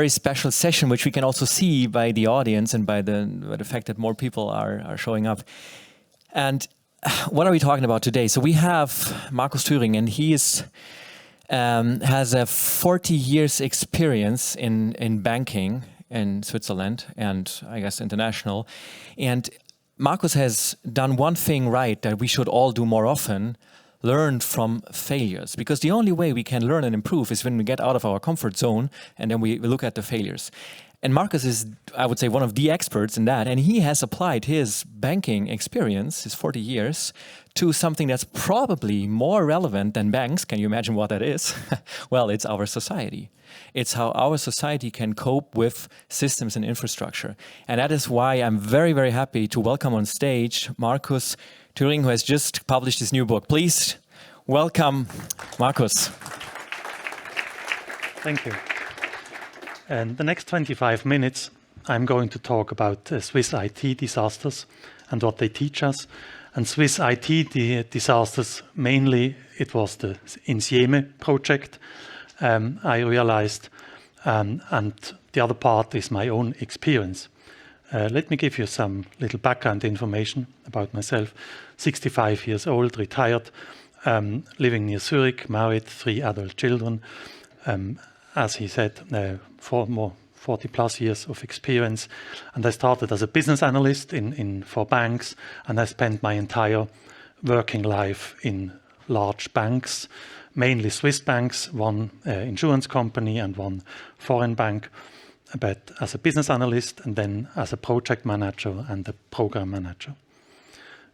very special session, which we can also see by the audience and by the fact that more people are showing up. And what are we talking about today? So we have Markus Thüring, and he has a 40 years experience in banking in Switzerland and I guess international. And Markus has done one thing right that we should all do more often: learn from failures. Because the only way we can learn and improve is when we get out of our comfort zone and then we look at the failures. And Markus is, I would say, one of the experts in that. And he has applied his banking experience, his 40 years, to something that's probably more relevant than banks. Can you imagine what that is? Well, it's our society. It's how our society can cope with systems and infrastructure. And that is why I'm very, very happy to welcome on stage Markus Thüring, who has just published his new book. Please welcome Markus. Thank you. And the next 25 minutes, I'm going to talk about Swiss IT disasters and what they teach us. And Swiss IT disasters, mainly it was the Insieme project, I realized, and the other part is my own experience. Let me give you some little background information about myself. 65 years old, retired, living near Thüring, married, 3 adult children. As he said, 40 plus years of experience. And I started as a business analyst for banks, and I spent my entire working life in large banks, mainly Swiss banks, one insurance company and one foreign bank, but as a business analyst and then as a project manager and a program manager.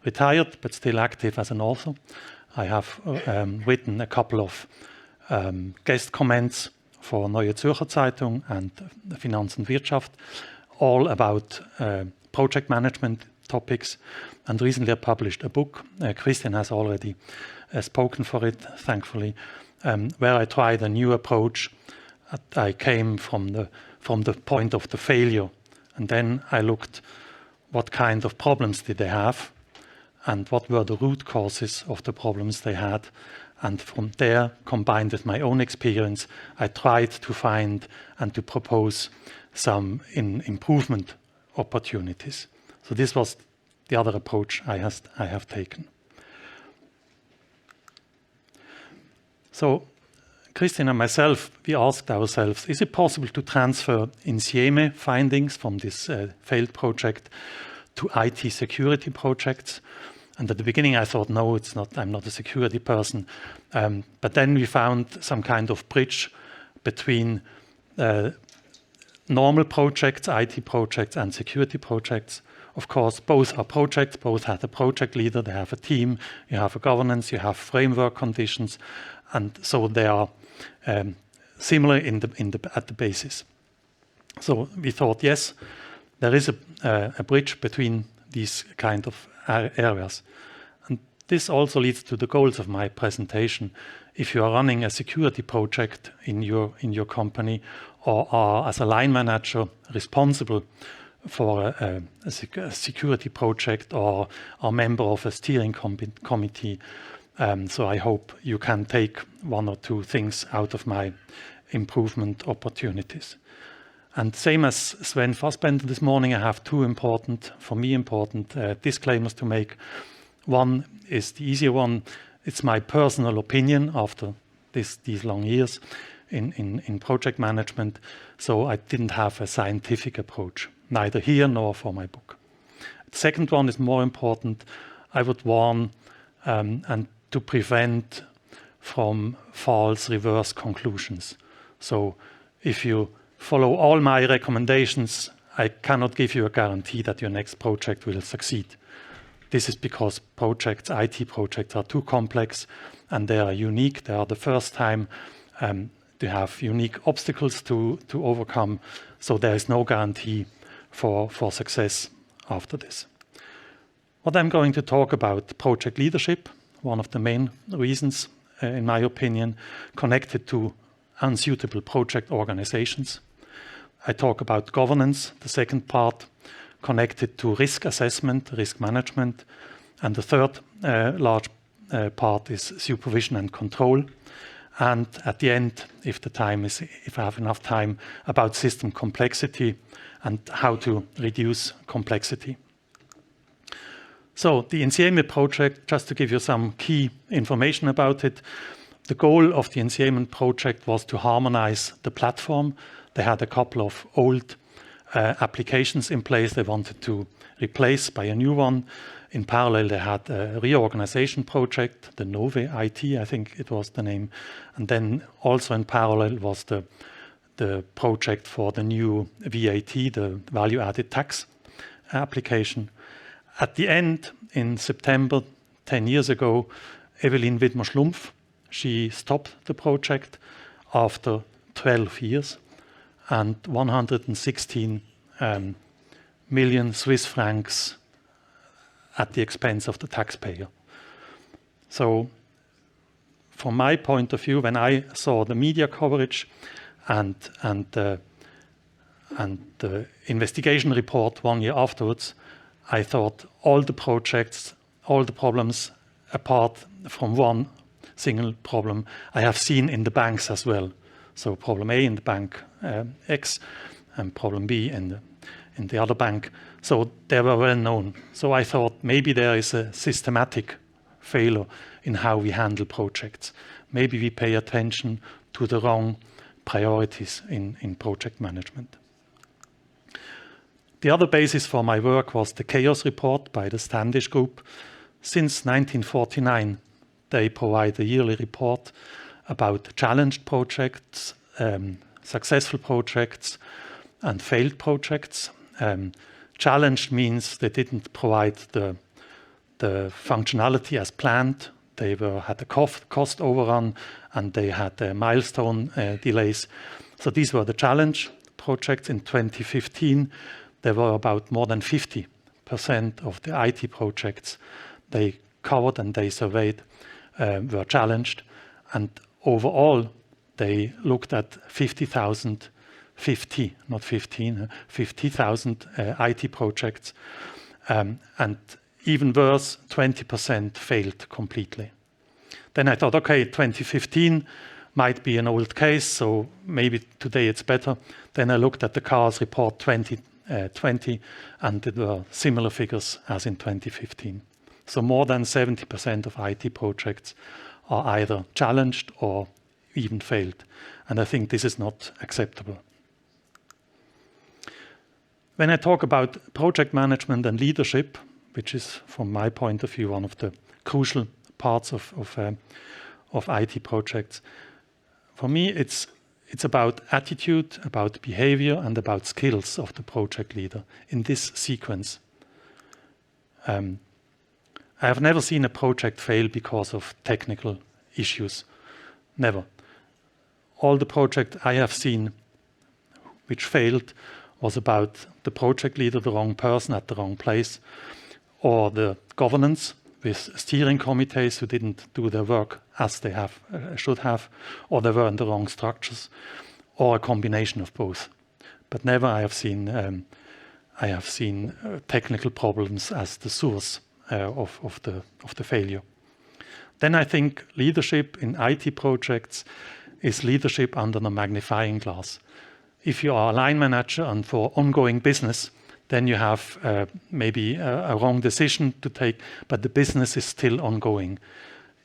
Retired, but still active as an author. I have written a couple of guest comments for Neue Zürcher Zeitung and Finanz und Wirtschaft, all about project management topics. And recently I published a book. Christian has already spoken for it, thankfully, where I tried a new approach. I came from the point of the failure, and then I looked what kind of problems did they have and what were the root causes of the problems they had. And from there, combined with my own experience, I tried to find and to propose some improvement opportunities. So this was the other approach I have taken. So Christian and myself, we asked ourselves, is it possible to transfer Insieme findings from this failed project to IT security projects? And at the beginning I thought, no, it's not. I'm not a security person. But then we found some kind of bridge between normal projects, IT projects and security projects. Of course, both are projects, both have a project leader, they have a team, you have a governance, you have framework conditions. And so they are similar at the basis. So we thought, yes, there is a bridge between these kind of areas. And this also leads to the goals of my presentation. If you are running a security project in your company or are as a line manager responsible for a security project or are member of a steering committee, so I hope you can take 1 or 2 things out of my improvement opportunities. And same as Sven Fassbender this morning, I have 2 important disclaimers to make. One is the easier one. It's my personal opinion after these long years in project management. So I didn't have a scientific approach, neither here nor for my book. The second one is more important. I would warn and to prevent from false reverse conclusions. So if you follow all my recommendations, I cannot give you a guarantee that your next project will succeed. This is because IT projects are too complex and they are unique. They are the first time. They have unique obstacles to overcome. So there is no guarantee for success after this. What I'm going to talk about, project leadership, one of the main reasons, in my opinion, connected to unsuitable project organizations. I talk about governance, the second part, connected to risk assessment, risk management. And the third large part is supervision and control. and at the end, if I have enough time, about system complexity and how to reduce complexity. So the Insieme project, just to give you some key information about it, the goal of the Insieme project was to harmonize the platform. They had a couple of old applications in place they wanted to replace by a new one. In parallel, they had a reorganization project, the Nove IT, I think it was the name. And then also in parallel was the project for the new VAT, the value-added tax application. At the end, in September, 10 years ago, Evelyn Widmer-Schlumpf, she stopped the project after 12 years and 116 million Swiss francs at the expense of the taxpayer. So from my point of view, when I saw the media coverage and the investigation report 1 year afterwards, I thought all the projects, all the problems, apart from one single problem, I have seen in the banks as well. So problem A in the bank X and problem B in the other bank. So they were well known. So I thought maybe there is a systematic failure in how we handle projects. Maybe we pay attention to the wrong priorities in project management. The other basis for my work was the Chaos Report by the Standish Group. Since 1949, they provide a yearly report about challenged projects, successful projects, and failed projects. Challenged means they didn't provide the functionality as planned. They had a cost overrun, and they had milestone delays. So these were the challenge projects. In 2015, there were about more than 50% of the IT projects they covered and they surveyed were challenged. And overall, they looked at 50,000 IT projects. And even worse, 20% failed completely. Then I thought, okay, 2015 might be an old case, so maybe today it's better. Then I looked at the Chaos Report 2020, and there were similar figures as in 2015. So more than 70% of IT projects are either challenged or even failed. And I think this is not acceptable. When I talk about project management and leadership, which is, from my point of view, one of the crucial parts of IT projects, for me it's about attitude, about behavior, and about skills of the project leader in this sequence. I have never seen a project fail because of technical issues. Never. All the projects I have seen which failed was about the project leader, the wrong person at the wrong place, or the governance with steering committees who didn't do their work as they should have, or they were in the wrong structures, or a combination of both. But never I have seen technical problems as the source of the failure. Then I think leadership in IT projects is leadership under the magnifying glass. If you are a line manager and for ongoing business, then you have maybe a wrong decision to take, but the business is still ongoing.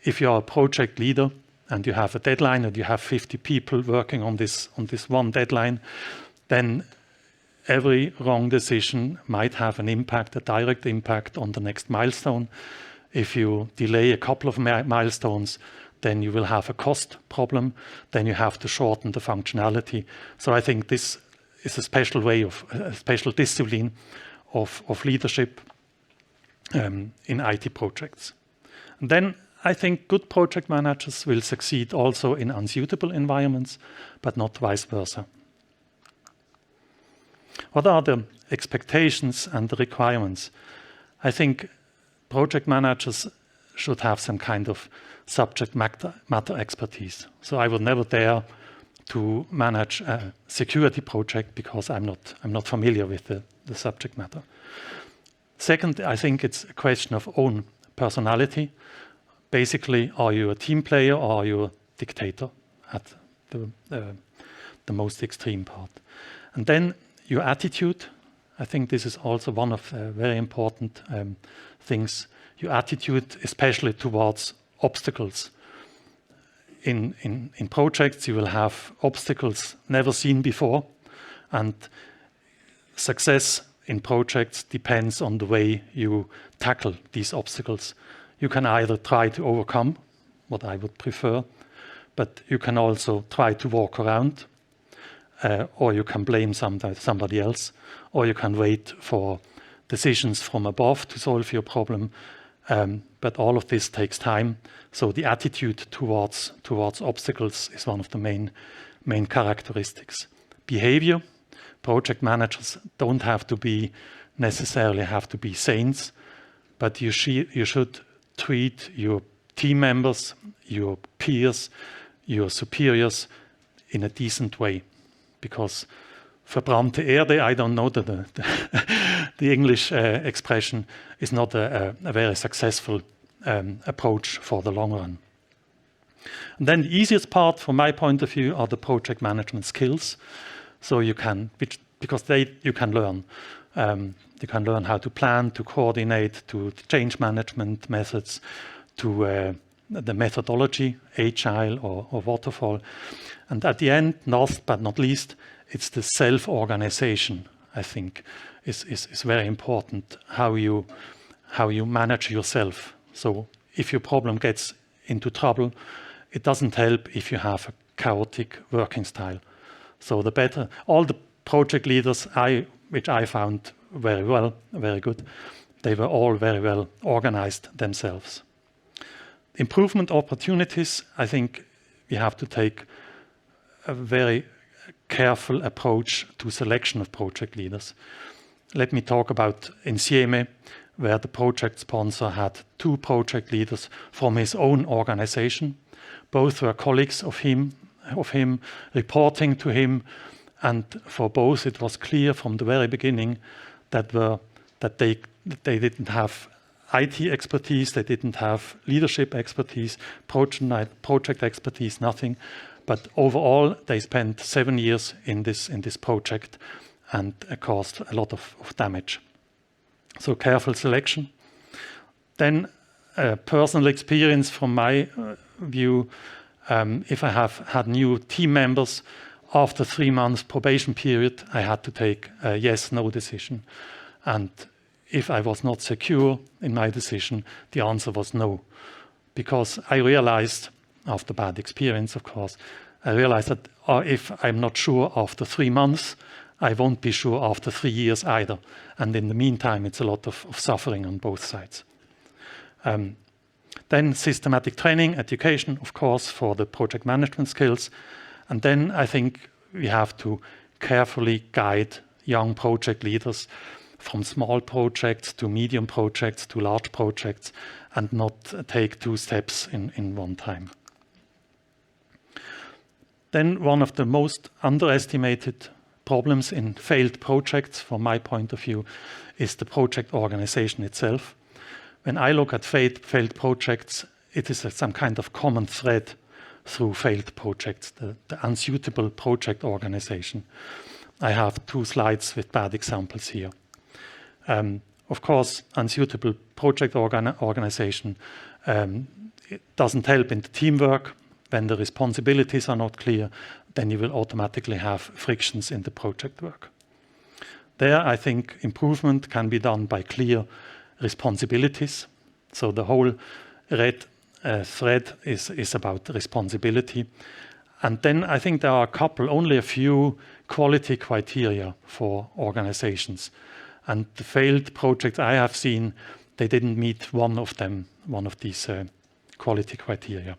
If you are a project leader and you have a deadline and you have 50 people working on this one deadline, then every wrong decision might have an impact, a direct impact on the next milestone. If you delay a couple of milestones, then you will have a cost problem. Then you have to shorten the functionality. So I think this is a special way of a special discipline of leadership in IT projects. And then I think good project managers will succeed also in unsuitable environments, but not vice versa. What are the expectations and the requirements? I think project managers should have some kind of subject matter expertise. So I would never dare to manage a security project because I'm not familiar with the subject matter. Second, I think it's a question of own personality. Basically, are you a team player or are you a dictator? at the most extreme part. And then your attitude. I think this is also one of very important things. Your attitude, especially towards obstacles. In projects, you will have obstacles never seen before, and success in projects depends on the way you tackle these obstacles. You can either try to overcome, what I would prefer, but you can also try to walk around, or you can blame somebody else, or you can wait for decisions from above to solve your problem. But all of this takes time. So the attitude towards obstacles is one of the main characteristics. Behavior. Project managers don't necessarily have to be saints, but you should treat your team members, your peers, your superiors in a decent way. Because verbrannte Erde, I don't know the English expression, is not a very successful approach for the long run. And then the easiest part, from my point of view, are the project management skills. So you can learn. You can learn how to plan, to coordinate, to change management methods, to the methodology, agile or waterfall. And at the end, last but not least, it's the self-organization, I think, is very important, how you manage yourself. So if your problem gets into trouble, it doesn't help if you have a chaotic working style. So the better, all the project leaders which I found very good, they were all very well organized themselves. Improvement opportunities, I think we have to take a very careful approach to selection of project leaders. Let me talk about Insieme, where the project sponsor had 2 project leaders from his own organization. Both were colleagues of him, reporting to him, and for both it was clear from the very beginning that they didn't have IT expertise, they didn't have leadership expertise, project expertise, nothing. But overall, they spent 7 years in this project and caused a lot of damage. So careful selection. Then personal experience from my view, if I have had new team members, after 3 months probation period, I had to take a yes/no decision. And if I was not secure in my decision, the answer was no. Because I realized, after bad experience, of course, I realized that if I'm not sure after 3 months, I won't be sure after 3 years either. And in the meantime, it's a lot of suffering on both sides. Then systematic training, education, of course, for the project management skills. And then I think we have to carefully guide young project leaders from small projects to medium projects to large projects and not take 2 steps in one time. Then one of the most underestimated problems in failed projects, from my point of view, is the project organization itself. When I look at failed projects, it is some kind of common thread through failed projects, the unsuitable project organization. I have 2 slides with bad examples here. Of course, unsuitable project organization it doesn't help in the teamwork. When the responsibilities are not clear, then you will automatically have frictions in the project work. There, I think improvement can be done by clear responsibilities. So the whole red thread is about responsibility. And then I think there are only a few quality criteria for organizations. And the failed projects I have seen, they didn't meet one of these quality criteria.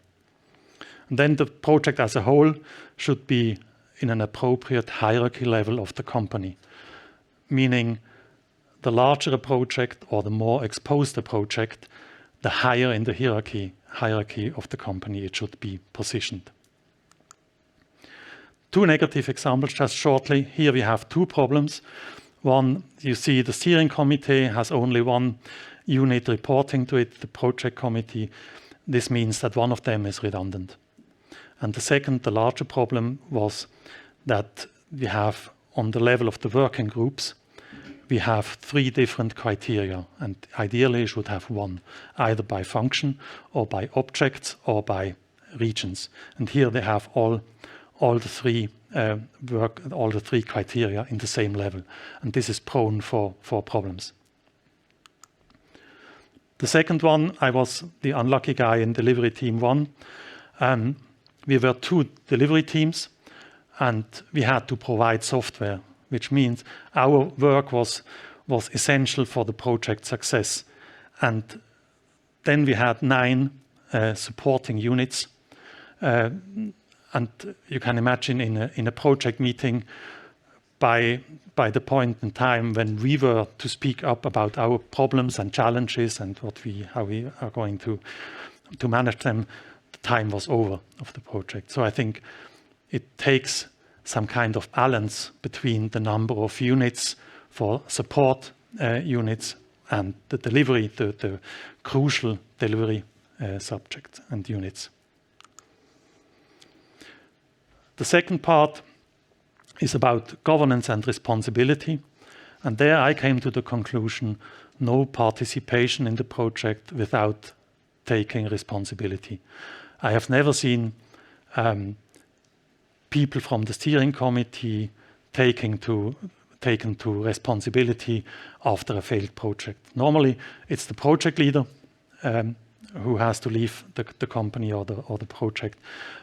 And then the project as a whole should be in an appropriate hierarchy level of the company, meaning the larger a project or the more exposed a project, the higher in the hierarchy of the company it should be positioned. 2 negative examples just shortly. Here we have 2 problems. One, you see the steering committee has only 1 unit reporting to it, the project committee. This means that one of them is redundant. And the second, the larger problem was that we have, on the level of the working groups, we have 3 different criteria, and ideally you should have one, either by function or by objects or by regions. And here they have all the 3 all the 3 criteria in the same level, and this is prone for problems. The second one, I was the unlucky guy in delivery team 1. We were 2 delivery teams, and we had to provide software, which means our work was essential for the project success. And then we had 9 supporting units. And you can imagine in a project meeting, by the point in time when we were to speak up about our problems and challenges and how we are going to manage them, the time was over of the project. So I think it takes some kind of balance between the number of units for support units and the delivery, the crucial delivery subjects and units. The second part is about governance and responsibility. And there I came to the conclusion, no participation in the project without taking responsibility. I have never seen people from the steering committee taken to responsibility after a failed project. Normally, it's the project leader who has to leave the company or the project,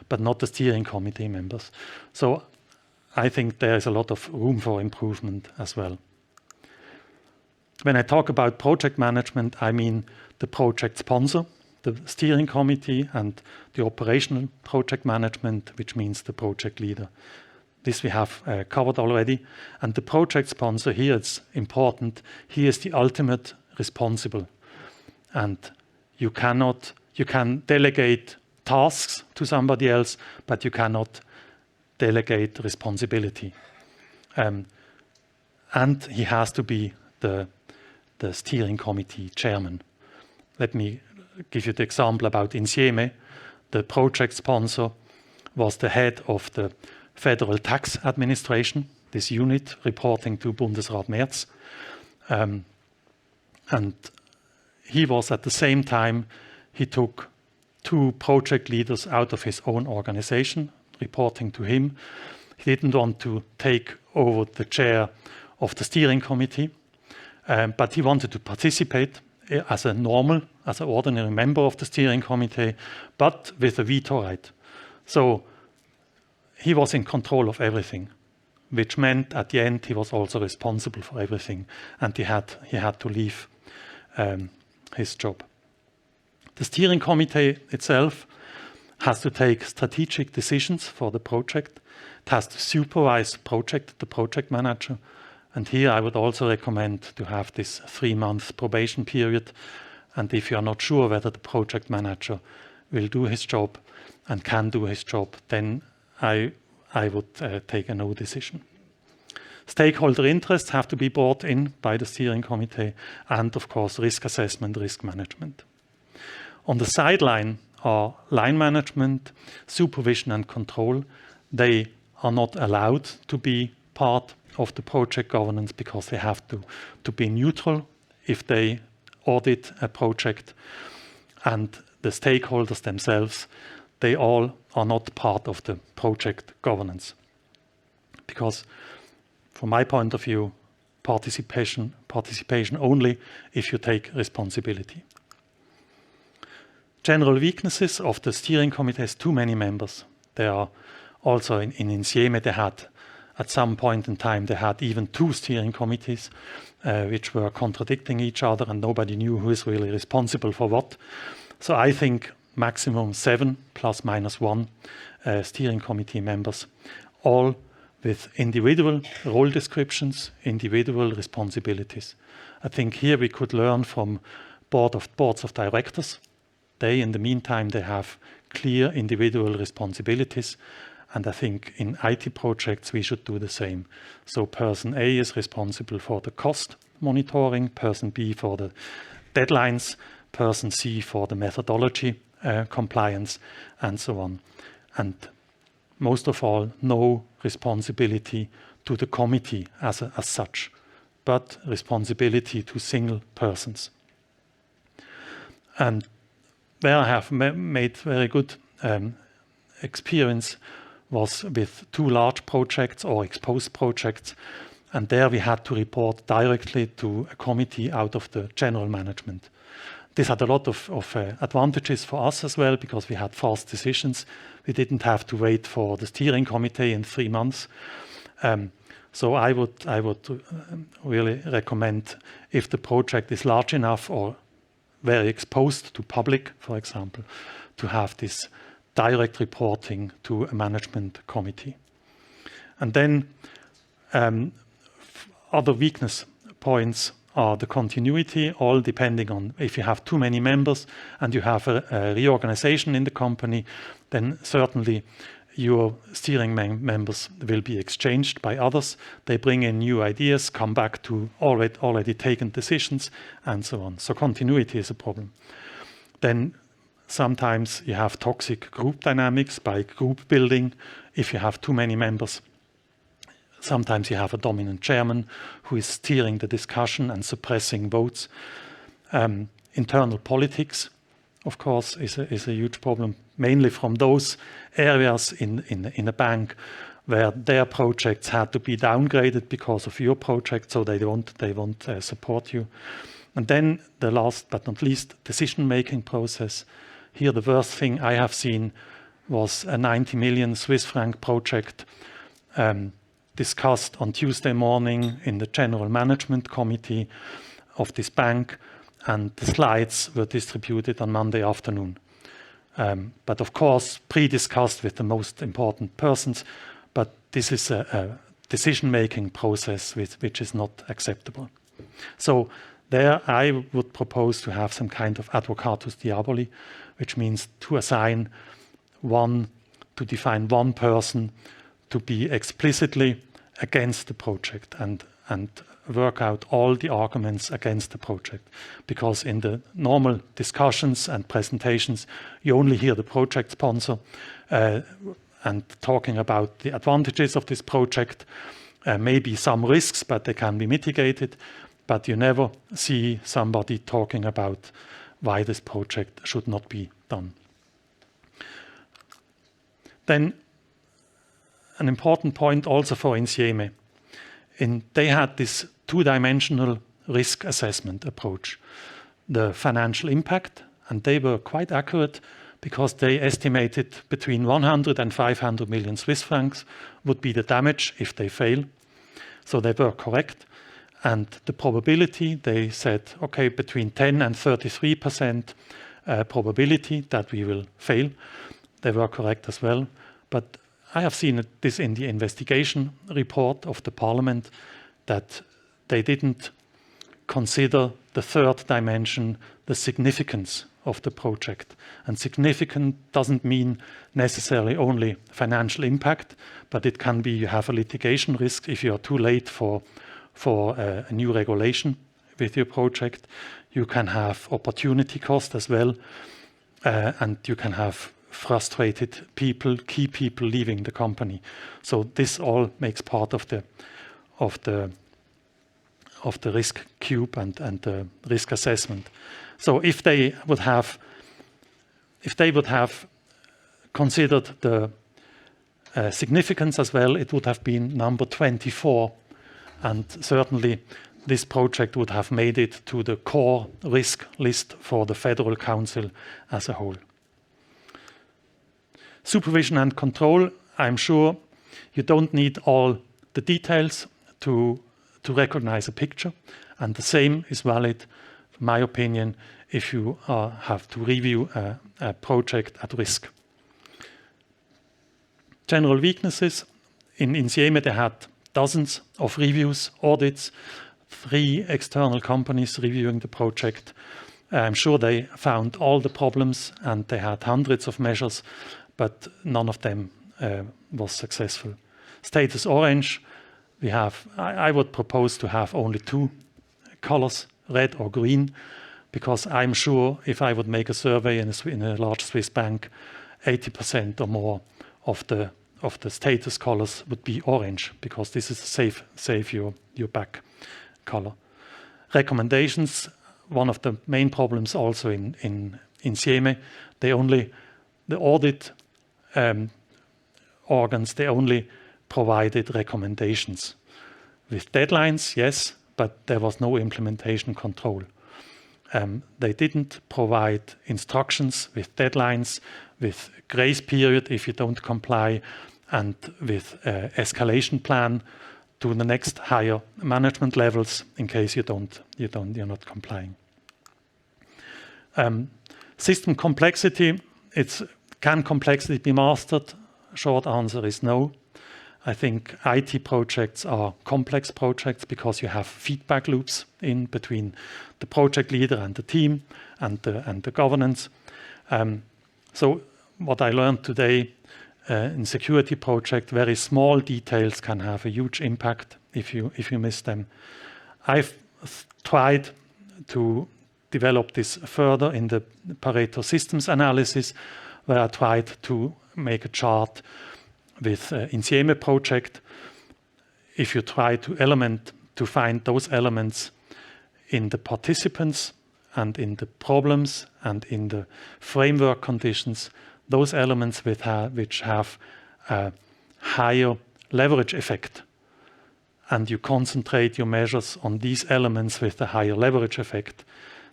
but not the steering committee members. So I think there is a lot of room for improvement as well. When I talk about project management, I mean the project sponsor, the steering committee, and the operational project management, which means the project leader. This we have covered already. And the project sponsor here, it's important, he is the ultimate responsible. And you can delegate tasks to somebody else, but you cannot delegate responsibility. And he has to be the steering committee chairman. Let me give you the example about Insieme. The project sponsor was the head of the Federal Tax Administration, this unit reporting to Bundesrat Merz. And he was at the same time, he took 2 project leaders out of his own organization, reporting to him. He didn't want to take over the chair of the steering committee, but he wanted to participate as an ordinary member of the steering committee, but with a veto right. So he was in control of everything, which meant at the end he was also responsible for everything, and he had to leave his job. The steering committee itself has to take strategic decisions for the project. It has to supervise the project manager. And here I would also recommend to have this 3-month probation period. And if you are not sure whether the project manager will do his job and can do his job, then I would take a no decision. Stakeholder interests have to be brought in by the steering committee, and of course risk assessment, risk management. On the sideline are line management, supervision and control. They are not allowed to be part of the project governance because they have to be neutral if they audit a project. And the stakeholders themselves, they all are not part of the project governance. Because from my point of view, participation only if you take responsibility. General weaknesses of the steering committee has too many members. There are also in Insieme, they had at some point in time, they had even 2 steering committees which were contradicting each other, and nobody knew who is really responsible for what. So I think maximum 7 plus minus 1 steering committee members, all with individual role descriptions, individual responsibilities. I think here we could learn from boards of directors. They, in the meantime, they have clear individual responsibilities. And I think in IT projects, we should do the same. So person A is responsible for the cost monitoring, person B for the deadlines, person C for the methodology compliance, and so on. and most of all, no responsibility to the committee as such, but responsibility to single persons. And where I have made very good experience was with 2 large projects or exposed projects, and there we had to report directly to a committee out of the general management. This had a lot of advantages for us as well, because we had fast decisions. We didn't have to wait for the steering committee in 3 months. So I would really recommend, if the project is large enough or very exposed to public, for example, to have this direct reporting to a management committee. And then other weakness points are the continuity, all depending on if you have too many members and you have a reorganization in the company, then certainly your steering members will be exchanged by others. They bring in new ideas, come back to already taken decisions, and so on. So continuity is a problem. Then sometimes you have toxic group dynamics by group building. If you have too many members, sometimes you have a dominant chairman who is steering the discussion and suppressing votes. Internal politics, of course, is a huge problem, mainly from those areas in a bank where their projects had to be downgraded because of your project, so they won't support you. And then the last but not least, decision-making process. Here the worst thing I have seen was a 90 million Swiss franc project discussed on Tuesday morning in the General Management Committee of this bank, and the slides were distributed on Monday afternoon. But of course, pre-discussed with the most important persons, but this is a decision-making process which is not acceptable. So there I would propose to have some kind of advocatus diaboli, which means to define one person to be explicitly against the project and work out all the arguments against the project. Because in the normal discussions and presentations, you only hear the project sponsor and talking about the advantages of this project, maybe some risks, but they can be mitigated. But you never see somebody talking about why this project should not be done. Then an important point also for Insieme. They had this 2-dimensional risk assessment approach. The financial impact, and they were quite accurate because they estimated between 100 and 500 million Swiss francs would be the damage if they fail. So they were correct. And the probability, they said, okay, between 10 and 33% probability that we will fail. They were correct as well. But I have seen this in the investigation report of the parliament, that they didn't consider the 3rd dimension, the significance of the project. And significant doesn't mean necessarily only financial impact, but it can be you have a litigation risk if you are too late for a new regulation with your project. You can have opportunity cost as well, and you can have frustrated people, key people leaving the company. So this all makes part of the risk cube and the risk assessment. So if they would have considered the significance as well, it would have been number 24, and certainly this project would have made it to the core risk list for the Federal Council as a whole. Supervision and control, I'm sure you don't need all the details to recognize a picture, and the same is valid, in my opinion, if you have to review a project at risk. General weaknesses. In Insieme they had dozens of reviews, audits, 3 external companies reviewing the project. I'm sure they found all the problems and they had hundreds of measures, but none of them was successful. Status orange, I would propose to have only 2 colors, red or green, because I'm sure if I would make a survey in a large Swiss bank, 80% or more of the status colors would be orange, because this is save your back color. Recommendations, one of the main problems also in Sieme, the audit organs, they only provided recommendations with deadlines, yes, but there was no implementation control. They didn't provide instructions with deadlines, with grace period if you don't comply, and with escalation plan to the next higher management levels in case you're not complying. System complexity, can complexity be mastered? Short answer is no. I think IT projects are complex projects because you have feedback loops in between the project leader and the team and the governance. So what I learned today in security project, very small details can have a huge impact if you miss them. I've tried to develop this further in the Pareto systems analysis, where I tried to make a chart with in Sieme project. If you try to find those elements in the participants and in the problems and in the framework conditions, those elements which have a higher leverage effect, and you concentrate your measures on these elements with the higher leverage effect,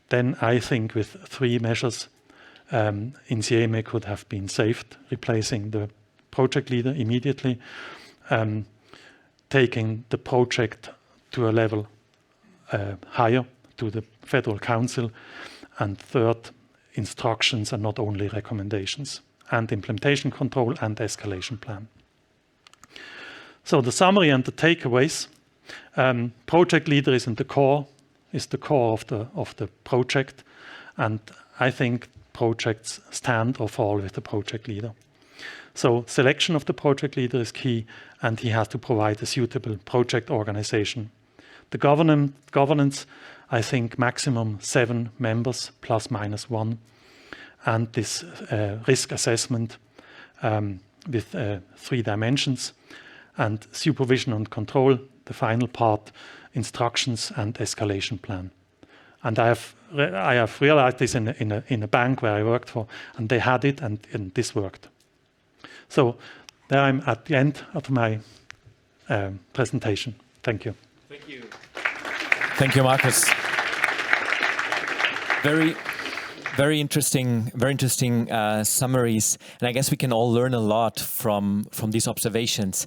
then I think with 3 measures in Sieme could have been saved, replacing the project leader immediately, taking the project to a level higher, to the Federal Council, and 3rd, instructions and not only recommendations, and implementation control and escalation plan. So the summary and the takeaways. Project leader is the core of the project, and I think projects stand or fall with the project leader. So selection of the project leader is key, and he has to provide a suitable project organization. The governance, I think maximum 7 members plus minus 1, and this risk assessment with 3 dimensions, and supervision and control, the final part, instructions and escalation plan. And I have realized this in a bank where I worked for, and they had it, and this worked. So there I'm at the end of my presentation. Thank you. Thank you. Thank you, Markus. Very interesting summaries, and I guess we can all learn a lot from these observations.